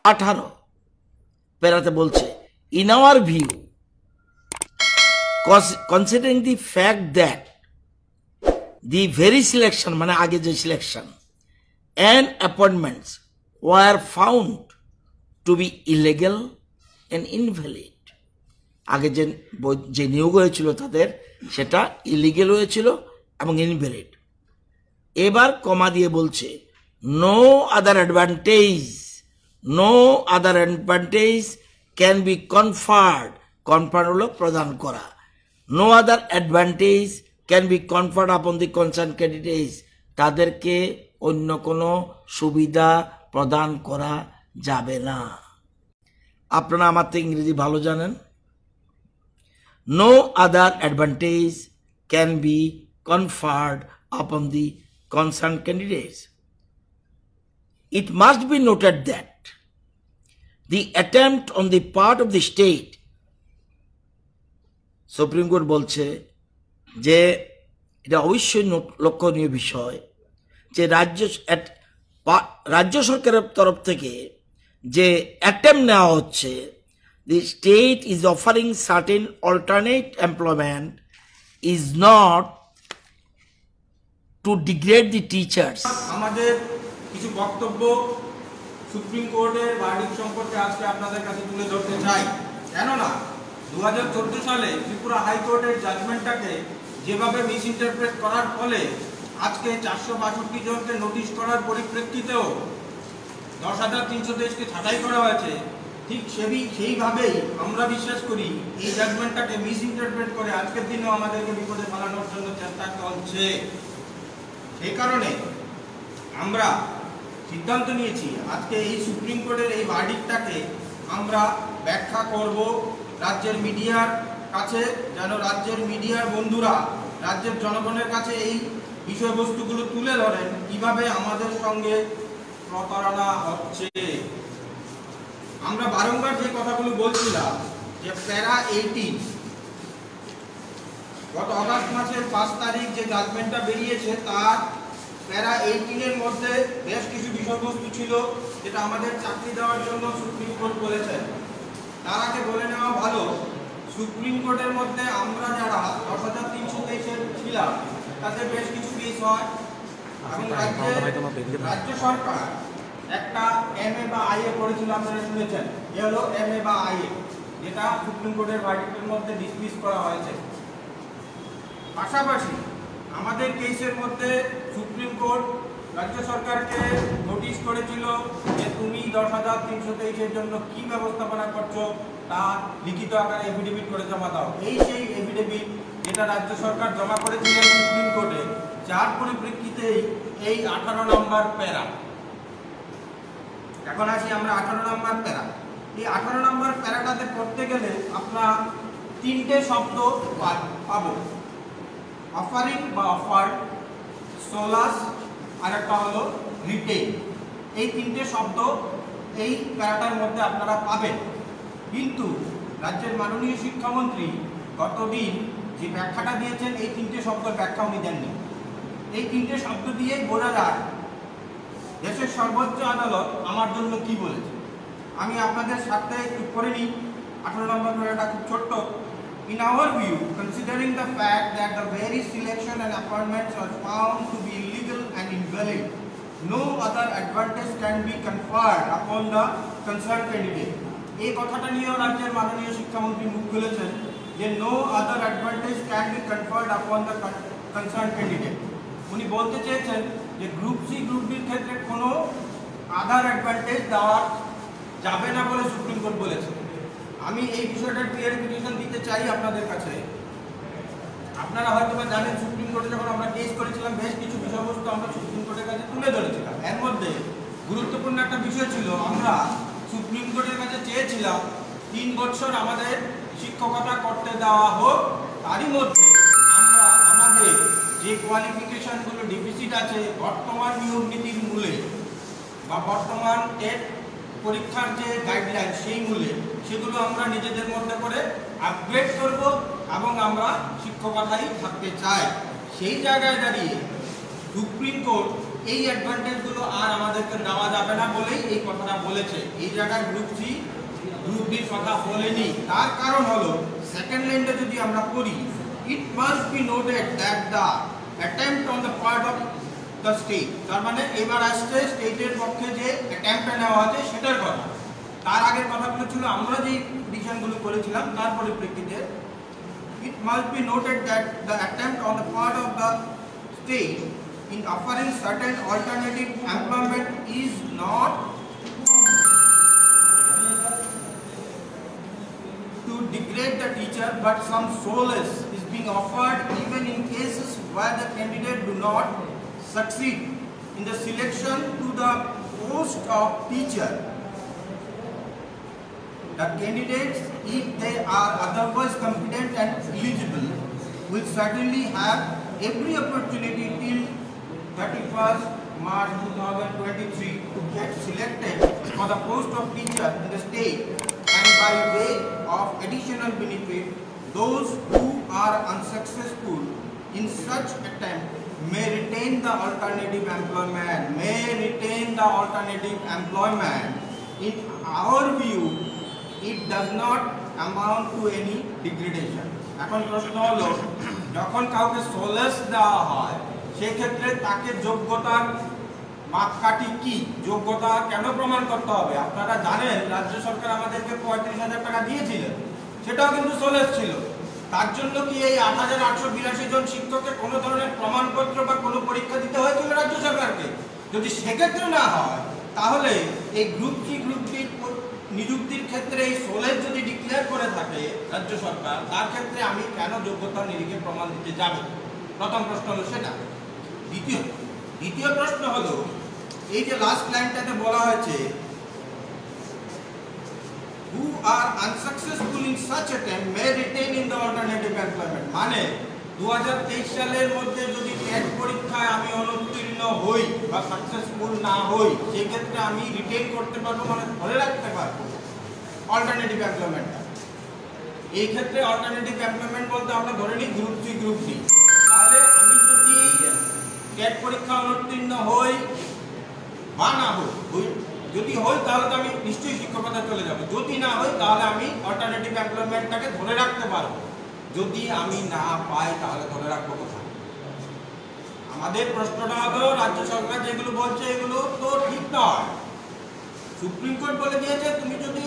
18 প্যারাতে বলছে, in our view, considering the fact that the very selection মানে আগে যে selection and appointments were found to be illegal and invalid, আগে যে নিয়োগ হয়েছিল তাদের সেটা ইলিগেল হয়েছিল এবং ইনভ্যালিড। এবার কমা দিয়ে বলছে no other advantage can be conferred, conferred হলো প্রদান করা, no other advantage can be conferred upon the concerned candidates, তাদেরকে অন্য কোনো সুবিধা প্রদান করা যাবে না। আপনারা আমার তো ইংরেজি ভালো জানেন। no other advantage can be conferred upon the concerned candidates. It must be noted that the attempt on the part of the state, supreme court বলছে যে এটা অবশ্যই লক্ষণীয় বিষয় যে রাজ্য সরকারের তরফ থেকে যে অ্যাটেম্প নেওয়া হচ্ছে, the state is offering certain alternate employment is not to degrade the teachers. আমাদের কিছু বক্তব্য সুপ্রিম কোর্টের ভার্ডিক্ট সম্পর্কে আজকে আপনাদের কাছে তুলে ধরতে চাই। কেননা 2014 সালে ত্রিপুরা হাইকোর্টের জাজমেন্টটাকে যেভাবে মিস ইন্টারপ্রেট করার ফলে আজকে 462 জনকে নোটিশ করার পরিপ্রেক্ষিতেও 10,323 কে ছাঁটাই করা হয়েছে, ঠিক সেইভাবেই আমরা বিশ্বাস করি এই জাজমেন্টটাকে মিস ইন্টারপ্রেট করে আজকের দিনেও আমাদেরকে বিপদে ফেলানোর জন্য চেষ্টা চলছে। এই কারণে আমরা সিদ্ধান্ত নিয়েছি আজকে এই সুপ্রিম কোর্টের এই ভার্ডিক্টটাকে আমরা ব্যাখ্যা করব রাজ্যের মিডিয়ার কাছে, যেন রাজ্যের মিডিয়ার বন্ধুরা রাজ্যের জনগণের কাছে এই বিষয়বস্তুগুলো তুলে ধরেন কিভাবে আমাদের সঙ্গে প্রতারণা হচ্ছে। আমরা বারংবার যে কথাগুলো বলছিলাম যে প্যারা 18 গত আগস্ট মাসের 5 তারিখ যে জাজমেন্টটা বেরিয়েছে তার প্যারা 18 এর মধ্যে বেশ কিছু বিষয়বস্তু ছিল যেটা আমাদের চাকরি দেওয়ার জন্য সুপ্রিম কোর্ট বলেছেন। তার আগে বলে নেওয়া ভালো, সুপ্রিম কোর্টের মধ্যে আমরা যারা 10,323 ছিলাম তাদের বেশ কিছু কেস হয় এবং রাজ্য সরকার একটা MA বা IA করেছিল, আপনারা শুনেছেন। এ হলো MA বা IA, যেটা সুপ্রিম কোর্টের ভার্ডিক্টের মধ্যে ডিসমিস করা হয়েছে। পাশাপাশি আমাদের কেসের মধ্যে সুপ্রিম কোর্ট রাজ্য সরকারকে নোটিশ করেছিল যে তুমি 10,323 এর জন্য কি ব্যবস্থাপনা করছো তা লিখিত আকারে এফিডেভিট করে জমা দাও। এই সেই এফিডেভিট যেটা রাজ্য সরকার জমা করেছিলেন সুপ্রিম কোর্টে, যার পরিপ্রেক্ষিতেই এই 18 নম্বর প্যারা। এখন আসি আমরা 18 নম্বর প্যারা। এই 18 নম্বর প্যারাটাতে পড়তে গেলে আপনারা 3টে শব্দ পাবো, অফারিং বা অফার, সোলাস আর একটা হলো রিটেইন। এই 3টে শব্দ এই প্যারাটার মধ্যে আপনারা পাবেন। কিন্তু রাজ্যের মাননীয় শিক্ষামন্ত্রী গতদিন যে ব্যাখ্যাটা দিয়েছেন এই 3টে শব্দের ব্যাখ্যা উনি দেননি। এই 3টে শব্দ দিয়ে বোঝা যায় দেশের সর্বোচ্চ আদালত আমার জন্য কি বলেছে। আমি আপনাদের সাথে একটু পড়ে নিই। 18 নম্বর প্যারাটা খুব ছোট্ট। In our view, considering the fact that the very selection and appointments are found to be illegal and invalid, no other advantage can be conferred upon the concerned candidate. এই কথাটা নিয়েও রাজ্যের মাননীয় শিক্ষামন্ত্রী মুখ খুলেছেন যে no other advantage can be conferred upon the concerned candidate। উনি বলতে চেয়েছেন যে গ্রুপ সি গ্রুপ ডির ক্ষেত্রে কোনো আদার অ্যাডভান্টেজ দেওয়া যাবে না বলে সুপ্রিম কোর্ট বলেছে। আমি এই বিষয়টার ক্লিয়ারিফিকেশন দিতে চাই আপনাদের কাছে। আপনারা হয়তো বা জানেন সুপ্রিম কোর্টে যখন আমরা কেস করেছিলাম বেশ কিছু বিষয়বস্তু আমরা সুপ্রিম কোর্টের কাছে তুলে ধরেছিলাম। এর মধ্যে গুরুত্বপূর্ণ একটা বিষয় ছিল, আমরা সুপ্রিম কোর্টের কাছে চেয়েছিলাম 3 বছর আমাদের শিক্ষকতা করতে দেওয়া হোক, তারই মধ্যে আমরা আমাদের যে কোয়ালিফিকেশনগুলো ডিফিসিট আছে বর্তমান নিয়ম নীতির মূলে বা বর্তমান টেট পরীক্ষার যে গাইডলাইন সেই মূলে সেগুলো আমরা নিজেদের মধ্যে করে আপগ্রেড করব এবং আমরা শিক্ষকতাই থাকতে চাই। সেই জায়গায় দাঁড়িয়ে সুপ্রিম কোর্ট এই অ্যাডভান্টেজগুলো আর আমাদেরকে দেওয়া যাবে না বলেই এই কথাটা বলেছে। এই জায়গায় গ্রুপ সি গ্রুপ ডির কথা বলেনি। তার কারণ হলো সেকেন্ড লাইনটা যদি আমরা পড়ি, it must be noted that the attempt on the part of the state, তার মানে এবার আসছে স্টেটের পক্ষে যে অ্যাটেম্পটা নেওয়া হয়েছে সেটার কথা। তার আগের কথাগুলো ছিল আমরা যে ডিসিশনগুলো করেছিলাম তার পরিপ্রেক্ষিতে, it must be noted that the attempt on the part of the state in offering certain alternative employment is not to degrade the teacher, but some solace is being offered even in cases where the candidate do not succeed in the selection to the post of teacher. The candidates, if they are otherwise competent and eligible, will certainly have every opportunity till 31st March 2023 to get selected for the post of teacher in the state, and by way of additional benefit, those who are unsuccessful in such attempt may retain the alternative employment. In our view, it does not amount to any degradation. এখন প্রশ্ন হলো, যখন কাউকে solace দেওয়া হয় সেই ক্ষেত্রে তাকে যোগ্যতার মাপকাঠি কি, যোগ্যতা কেন প্রমাণ করতে হবে? আপনারা জানেন রাজ্য সরকার আমাদেরকে 35,000 টাকা দিয়েছিলেন, সেটাও কিন্তু সোলেস ছিল। তার জন্য কি এই 8,882 জন শিক্ষকের কোনো ধরনের প্রমাণপত্র বা কোনো পরীক্ষা দিতে হয়েছিল রাজ্য সরকারকে? যদি সেক্ষেত্রে না হয়, তাহলে এই গ্রুপ সি গ্রুপ ডি নিযুক্তির ক্ষেত্রে এই সোলেস যদি ডিক্লেয়ার করে থাকে রাজ্য সরকার, তার ক্ষেত্রে আমি কেন যোগ্যতা নিরীক্ষে প্রমাণ দিতে যাব? প্রথম প্রশ্ন হলো সেটা। দ্বিতীয় প্রশ্ন হলো, এই যে লাস্ট লাইনটাতে বলা হয়েছে who are unsuccessful in such attempt may retain in the alternative employment, মানে 2023 সালের মধ্যে যদি টেট পরীক্ষায় আমি অনুত্তীর্ণ হই বা সাকসেসফুল না হই, সেই ক্ষেত্রে আমি রিটেইন করতে পারবো, মানে ধরে রাখতে পারবো অল্টারনেটিভ এমপ্লয়মেন্টটা। এই ক্ষেত্রে অল্টারনেটিভ এমপ্লয়মেন্ট বলতে আমরা ধরে নিই গ্রুপ সি গ্রুপ ডি। তাহলে আমি যদি টেট পরীক্ষা অনুত্তীর্ণ হই বা না হই, যদি হই তাহলে তো আমি নিশ্চয়ই শিক্ষকতা চলে যাব, যদি না হই তাহলে আমি অল্টারনেটিভ এমপ্লয়মেন্টটাকে ধরে রাখতে পারবো। যদি আমি না পাই তাহলে ধরে রাখবো কোথায়? আমাদের প্রশ্নটা হলো, রাজ্য সরকার যেগুলো বলছে এগুলো তো ঠিক নয়। সুপ্রিম কোর্ট বলে দিয়েছে তুমি যদি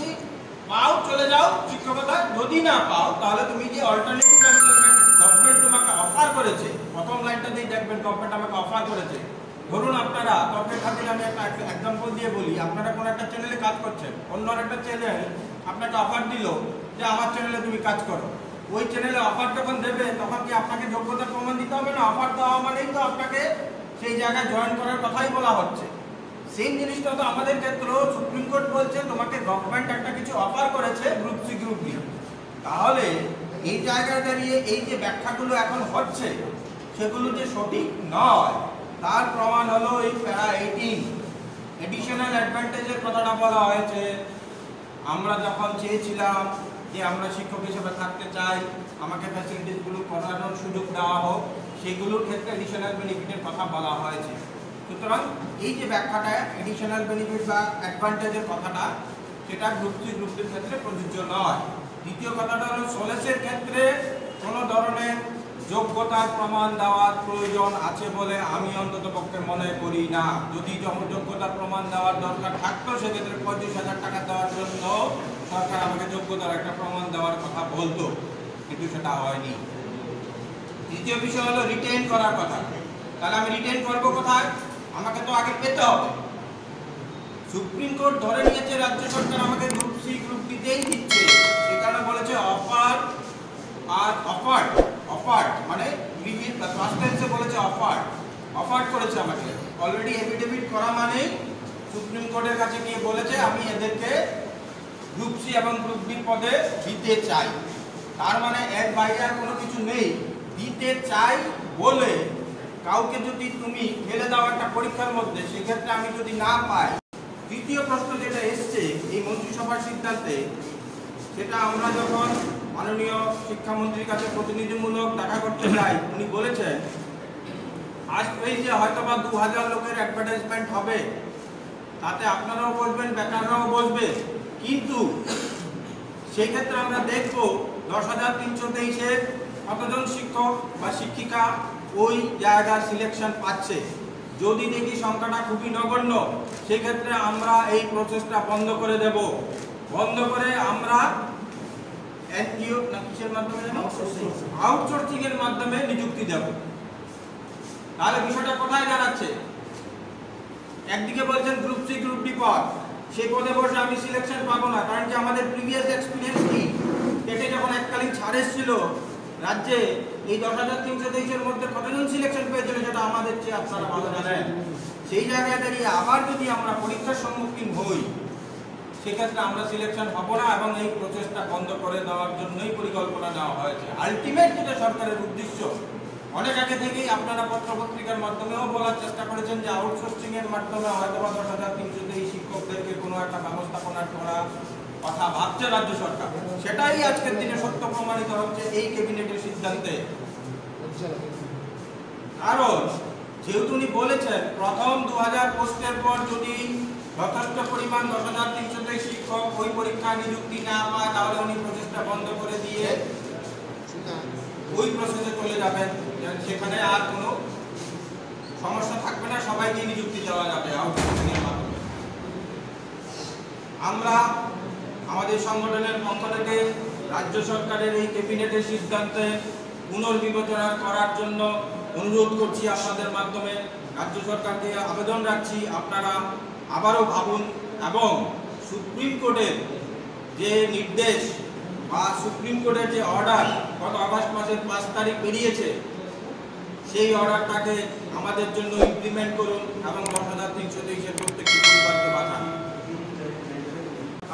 পাও চলে যাও শিক্ষকতা, যদি না পাও তাহলে তুমি যে অল্টারনেটিভ এমপ্লয়মেন্ট গভর্নমেন্ট তোমাকে অফার করেছে, প্রথম লাইনটাতেই দেখবেন গভর্নমেন্ট আমাকে অফার করেছে। ধরুন আপনারা, তর্কের খাতিরে আমি একটা এক্সাম্পল দিয়ে বলি, আপনারা কোনো একটা চ্যানেলে কাজ করছেন, অন্য একটা চ্যানেল আপনাকে অফার দিল যে আমার চ্যানেলে তুমি কাজ করো। ওই চ্যানেলে অফার যখন দেবে তখন কি আপনাকে যোগ্যতা প্রমাণ দিতে হবে না? অফার দেওয়া মানেই তো আপনাকে সেই জায়গায় জয়েন করার কথাই বলা হচ্ছে। সেম জিনিসটা তো আমাদের ক্ষেত্রেও সুপ্রিম কোর্ট বলছে তোমাকে গভর্নমেন্ট একটা কিছু অফার করেছে গ্রুপ সি গ্রুপ ডি। তাহলে এই জায়গায় দাঁড়িয়ে এই যে ব্যাখ্যাগুলো এখন হচ্ছে সেগুলো যে সঠিক নয়, তার প্রমাণ হলো এই প্যারা 18 এডিশনাল অ্যাডভান্টেজের কথাটা বলা হয়েছে। আমরা যখন চেয়েছিলাম যে আমরা শিক্ষক হিসেবে থাকতে চাই, আমাকে ফ্যাসিলিটিসগুলো করানোর সুযোগ দেওয়া হোক, সেগুলোর ক্ষেত্রে এডিশনাল বেনিফিটের কথা বলা হয়েছে। সুতরাং এই যে ব্যাখ্যাটা এডিশনাল বেনিফিট বা অ্যাডভান্টেজের কথাটা, সেটা গ্রুপ সি গ্রুপ ডির ক্ষেত্রে প্রযোজ্য নয়। দ্বিতীয় কথাটা হলো, সোলেসের ক্ষেত্রে কোনো ধরনের যোগ্যতার প্রমাণ দেওয়ার প্রয়োজন আছে বলে আমি অন্তত পক্ষে মনে করি না। যদি যোগ্যতার প্রমাণ দেওয়ার দরকার থাকতো, সেক্ষেত্রে 35,000 টাকা দেওয়ার জন্য সরকার আমাকে যোগ্যতার একটা প্রমাণ দেওয়ার কথা বলতো, কিন্তু সেটা হয়নি। তৃতীয় বিষয় হলো রিটেইন করার কথা। তাহলে আমি রিটেইন করবো কোথায়? আমাকে তো আগে পেতে হবে। সুপ্রিম কোর্ট ধরে নিয়েছে রাজ্য সরকার আমাকে গ্রুপ সি গ্রুপ ডিতেই দিচ্ছে, সেখানে বলেছে অফার আর অফার্ড মানে ফার্স্ট টেন্সে বলেছে অফার্ড করেছে আমাকে। অলরেডি এফিডেভিট করা মানেই সুপ্রিম কোর্টের কাছে গিয়ে বলেছে আমি এদেরকে গ্রুপ সি এবং গ্রুপ ডি পদে দিতে চাই। তার মানে এর বাইরে আর কোনো কিছু নেই। দিতে চাই বলে কাউকে যদি তুমি ফেলে দাও একটা পরীক্ষার মধ্যে, সেক্ষেত্রে আমি যদি না পাই, তৃতীয় প্রশ্ন যেটা এসছে এই মন্ত্রিসভার সিদ্ধান্তে, সেটা আমরা যখন মাননীয় শিক্ষামন্ত্রীর কাছে প্রতিনিধিমূলক দেখা করতে যাই, উনি বলেছেন ফার্স্ট পেজে হয়তো বা 2000 লোকের অ্যাডভার্টাইজমেন্ট হবে, তাতে আপনারাও বসবেন, বেকাররাও বসবে, কিন্তু সেই ক্ষেত্রে আমরা দেখব 10,323-এর কতজন শিক্ষক বা শিক্ষিকা ওই জায়গা সিলেকশন পাচ্ছে। যদি দেখি সংখ্যাটা খুবই নগণ্য, সেই ক্ষেত্রে আমরা এই প্রসেসটা বন্ধ করে দেব। বন্ধ করে আমরা এনজিও না কিসের মাধ্যমে, আউটসোর্সিং এর মাধ্যমে নিযুক্তি দেব। তাহলে বিষয়টা কোথায় দাঁড়াচ্ছে? একদিকে বলছেন গ্রুপ সি গ্রুপ ডি পদ, সেই পদে বসে আমি সিলেকশন পাবো না, কারণ কি আমাদের প্রিভিয়াস এক্সপিরিয়েন্স কি, এটা যখন এককালীন ছাড় এসেছিল রাজ্যে এই 10,323-এর মধ্যে কতজন সিলেকশন পেয়েছিল সেটা আমাদের চেয়ে আপনারা ভালো জানেন। সেই জায়গায় দাঁড়িয়ে আবার যদি আমরা পরীক্ষার সম্মুখীন হই, সেক্ষেত্রে আমরা সিলেকশন হব না, এবং এই প্রচেষ্টা বন্ধ করে দেওয়ার জন্যই পরিকল্পনা নেওয়া হয়েছে। আলটিমেট যেটা সরকারের উদ্দেশ্য, অনেক আগে থেকেই আপনারা পত্রপত্রিকার মাধ্যমেও বলার চেষ্টা করেছেন যে আউটসোর্সিং এর মাধ্যমে হয়তো 10,323 শিক্ষকদেরকে কোনো একটা ব্যবস্থাপনা করা কথা ভাবছে রাজ্য সরকার। সেটাই আজকের দিনে সত্য প্রমাণিত হচ্ছে এই ক্যাবিনেটের সিদ্ধান্তে। কারণ যেহেতু উনি বলেছেন প্রথম 2000 পোস্টের পর যদি যথেষ্ট পরিমাণ 10,323 শিক্ষক ওই পরীক্ষায় নিযুক্তি না পায়, তাহলে উনি প্রচেষ্টা বন্ধ করে দিয়ে ওই প্রসেসে চলে যাবেন, সেখানে আর কোনো সমস্যা থাকবে না, সবাইকে নিযুক্তি দেওয়া যাবে আউটসোর্সিং এর মাধ্যমে। আমরা আমাদের সংগঠনের পক্ষ থেকে রাজ্য সরকারের এই ক্যাবিনেটের সিদ্ধান্তে পুনর্বিবেচনা করার জন্য অনুরোধ করছি আপনাদের মাধ্যমে। রাজ্য সরকারকে আবেদন রাখছি আপনারা আবারও ভাবুন, এবং সুপ্রিম কোর্টের যে নির্দেশ বা সুপ্রিম কোর্টের যে অর্ডার গত আগস্ট মাসের 5 তারিখ বেরিয়েছে, সেই অর্ডারটাকে আমাদের জন্য ইমপ্লিমেন্ট করুন এবং 10,323-এর প্রত্যেকটি পরিবারকে বাঁচান।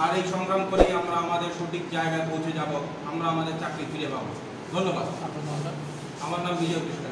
আর এই সংগ্রাম করেই আমরা আমাদের সঠিক জায়গায় পৌঁছে যাব, আমরা আমাদের চাকরি ফিরে পাবো। ধন্যবাদ। আমার নাম বিজয় কৃষ্ণ।